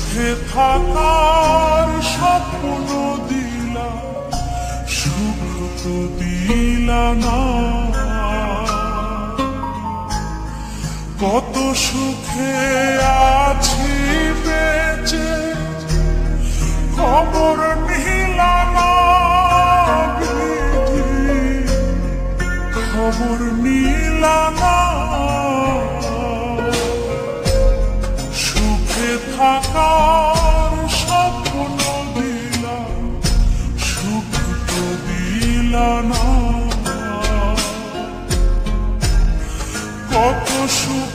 সুখে থাকার স্বপ্ন দিলা, সুখ তো দিলা না। কত সুখে আছি বেঁচে, খবর নিলা না বিধি, খবর নিলা না। সুখে থাকার স্বপ্ন দিলা, সুখ তো দিলা না। কত সুখ